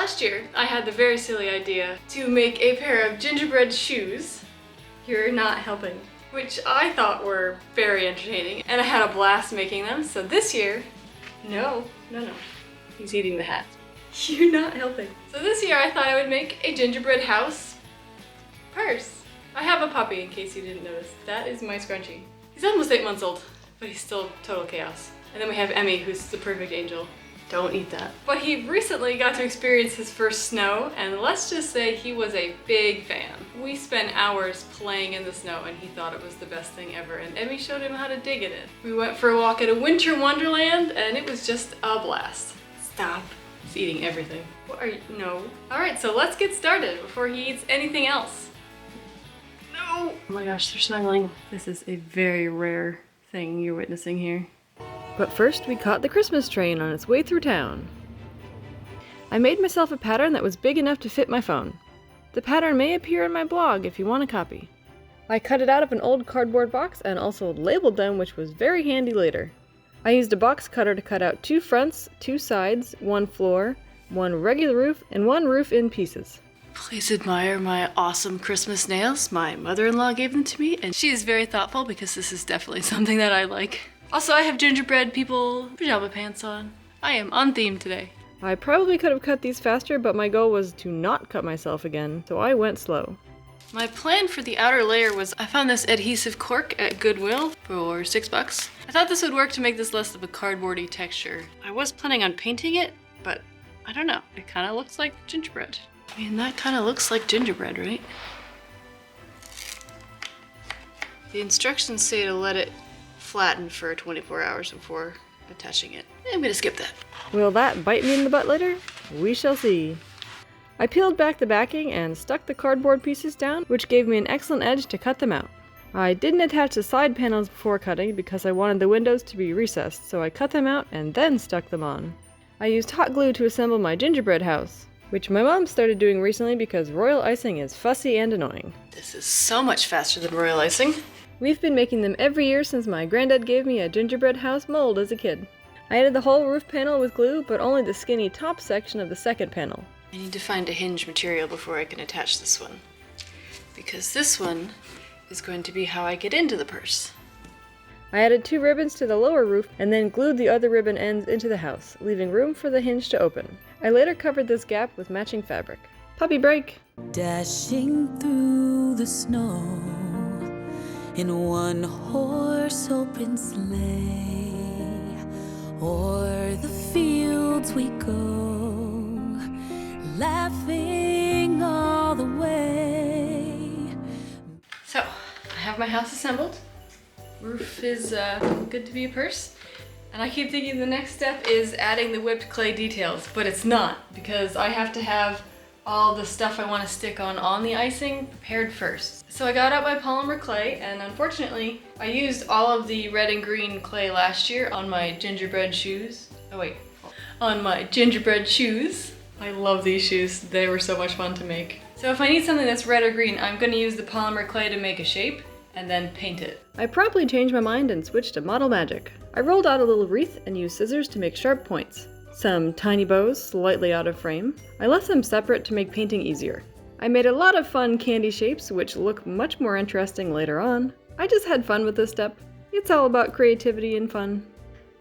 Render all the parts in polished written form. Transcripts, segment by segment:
Last year, I had the very silly idea to make a pair of gingerbread shoes. You're not helping. Which I thought were very entertaining, and I had a blast making them. So this year, no. He's eating the hat. You're not helping. So this year I thought I would make a gingerbread house purse. I have a puppy in case you didn't notice. That is my scrunchie. He's almost 8 months old, but he's still total chaos. And then we have Emmy, who's the perfect angel. Don't eat that. But he recently got to experience his first snow, and let's just say he was a big fan. We spent hours playing in the snow, and he thought it was the best thing ever, and Emmy showed him how to dig in it. We went for a walk at a winter wonderland, and it was just a blast. Stop. He's eating everything. What are you? No. Alright, so let's get started before he eats anything else. No! Oh my gosh, they're snuggling. This is a very rare thing you're witnessing here. But first, we caught the Christmas train on its way through town. I made myself a pattern that was big enough to fit my phone. The pattern may appear in my blog if you want a copy. I cut it out of an old cardboard box and also labeled them, which was very handy later. I used a box cutter to cut out 2 fronts, 2 sides, 1 floor, 1 regular roof, and 1 roof in pieces. Please admire my awesome Christmas nails. My mother-in-law gave them to me, and she is very thoughtful because this is definitely something that I like. Also, I have gingerbread people pajama pants on. I am on theme today. I probably could have cut these faster, but my goal was to not cut myself again, so I went slow. My plan for the outer layer was I found this adhesive cork at Goodwill for $6. I thought this would work to make this less of a cardboardy texture. I was planning on painting it, but I don't know. It kind of looks like gingerbread. I mean, that kind of looks like gingerbread, right? The instructions say to let it flatten for 24 hours before attaching it. I'm gonna skip that. Will that bite me in the butt later? We shall see. I peeled back the backing and stuck the cardboard pieces down, which gave me an excellent edge to cut them out. I didn't attach the side panels before cutting because I wanted the windows to be recessed, so I cut them out and then stuck them on. I used hot glue to assemble my gingerbread house, which my mom started doing recently because royal icing is fussy and annoying. This is so much faster than royal icing. We've been making them every year since my granddad gave me a gingerbread house mold as a kid. I added the whole roof panel with glue, but only the skinny top section of the second panel. I need to find a hinge material before I can attach this one, because this one is going to be how I get into the purse. I added 2 ribbons to the lower roof and then glued the other ribbon ends into the house, leaving room for the hinge to open. I later covered this gap with matching fabric. Puppy break! Dashing through the snow in one horse open sleigh, o'er the fields we go, laughing all the way. So, I have my house assembled. Roof is good to be a purse. And I keep thinking the next step is adding the whipped clay details, but it's not, because I have to have all the stuff I want to stick on the icing prepared first. So I got out my polymer clay, and unfortunately I used all of the red and green clay last year on my gingerbread shoes. On my gingerbread shoes. I love these shoes. They were so much fun to make. So if I need something that's red or green, I'm going to use the polymer clay to make a shape and then paint it. I promptly changed my mind and switched to Model Magic. I rolled out a little wreath and used scissors to make sharp points. Some tiny bows slightly out of frame. I left them separate to make painting easier. I made a lot of fun candy shapes which look much more interesting later on. I just had fun with this step. It's all about creativity and fun.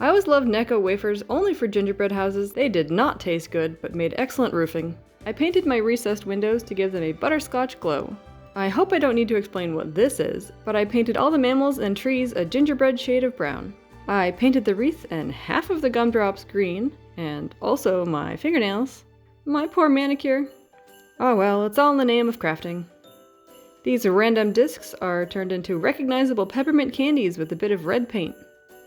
I always loved Necco wafers only for gingerbread houses. They did not taste good but made excellent roofing. I painted my recessed windows to give them a butterscotch glow. I hope I don't need to explain what this is, but I painted all the mammals and trees a gingerbread shade of brown. I painted the wreath and half of the gumdrops green, and also my fingernails. My poor manicure. Oh well, it's all in the name of crafting. These random discs are turned into recognizable peppermint candies with a bit of red paint.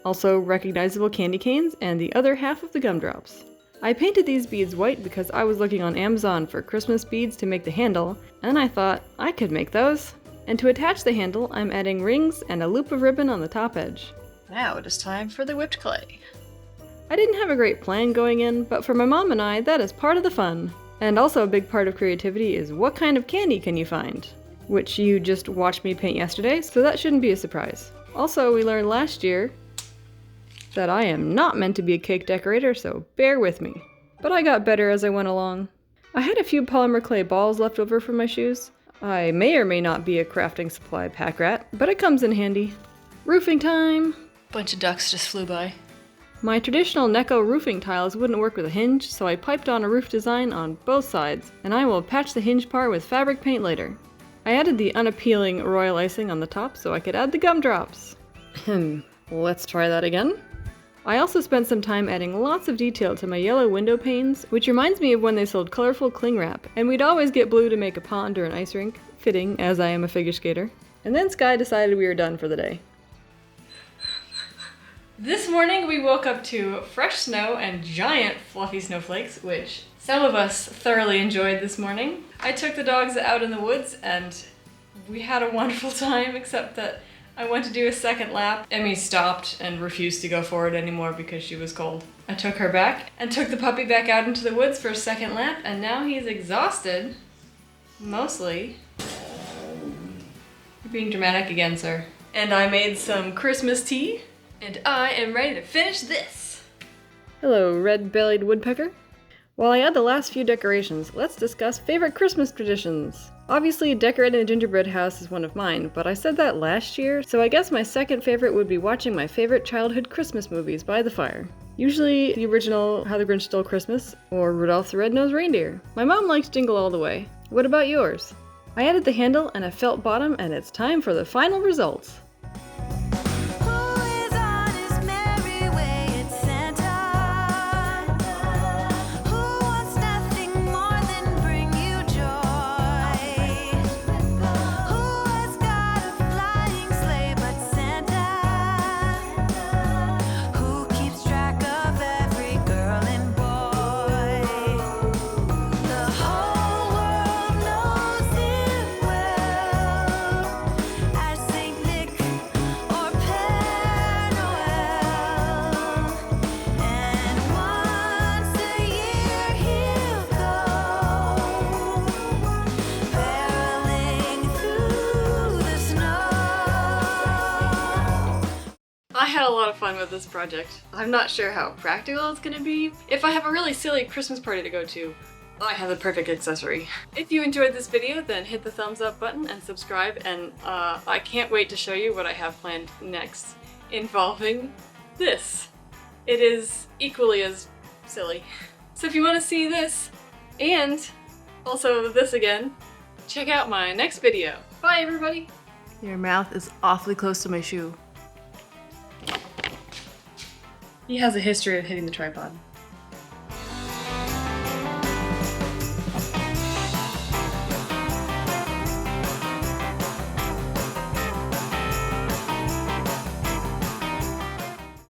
Also recognizable candy canes and the other half of the gumdrops. I painted these beads white because I was looking on Amazon for Christmas beads to make the handle, and I thought I could make those. And to attach the handle, I'm adding rings and a loop of ribbon on the top edge. Now it is time for the whipped clay. I didn't have a great plan going in, but for my mom and I, that is part of the fun. And also a big part of creativity is what kind of candy can you find? Which you just watched me paint yesterday, so that shouldn't be a surprise. Also, we learned last year that I am not meant to be a cake decorator, so bear with me. But I got better as I went along. I had a few polymer clay balls left over from my shoes. I may or may not be a crafting supply pack rat, but it comes in handy. Roofing time! Bunch of ducks just flew by. My traditional Necco roofing tiles wouldn't work with a hinge, so I piped on a roof design on both sides, and I will patch the hinge part with fabric paint later. I added the unappealing royal icing on the top so I could add the gumdrops. Let's try that again. I also spent some time adding lots of detail to my yellow window panes, which reminds me of when they sold colorful cling wrap, and we'd always get blue to make a pond or an ice rink, fitting as I am a figure skater. And then Sky decided we were done for the day. This morning we woke up to fresh snow and giant fluffy snowflakes, which some of us thoroughly enjoyed this morning. I took the dogs out in the woods and we had a wonderful time, except that I went to do a second lap. Emmy stopped and refused to go forward anymore because she was cold. I took her back and took the puppy back out into the woods for a second lap, and now he's exhausted. Mostly. You're being dramatic again, sir. And I made some Christmas tea, and I am ready to finish this. Hello, red-bellied woodpecker. While I add the last few decorations, let's discuss favorite Christmas traditions. Obviously, decorating a gingerbread house is one of mine, but I said that last year, so I guess my second favorite would be watching my favorite childhood Christmas movies by the fire. Usually the original How the Grinch Stole Christmas, or Rudolph the Red-Nosed Reindeer. My mom likes Jingle All the Way. What about yours? I added the handle and a felt bottom, and it's time for the final results. I had a lot of fun with this project. I'm not sure how practical it's gonna be. If I have a really silly Christmas party to go to, I have the perfect accessory. If you enjoyed this video, then hit the thumbs up button and subscribe, and I can't wait to show you what I have planned next involving this. It is equally as silly. So if you want to see this, and also this again, check out my next video. Bye everybody! Your mouth is awfully close to my shoe. He has a history of hitting the tripod.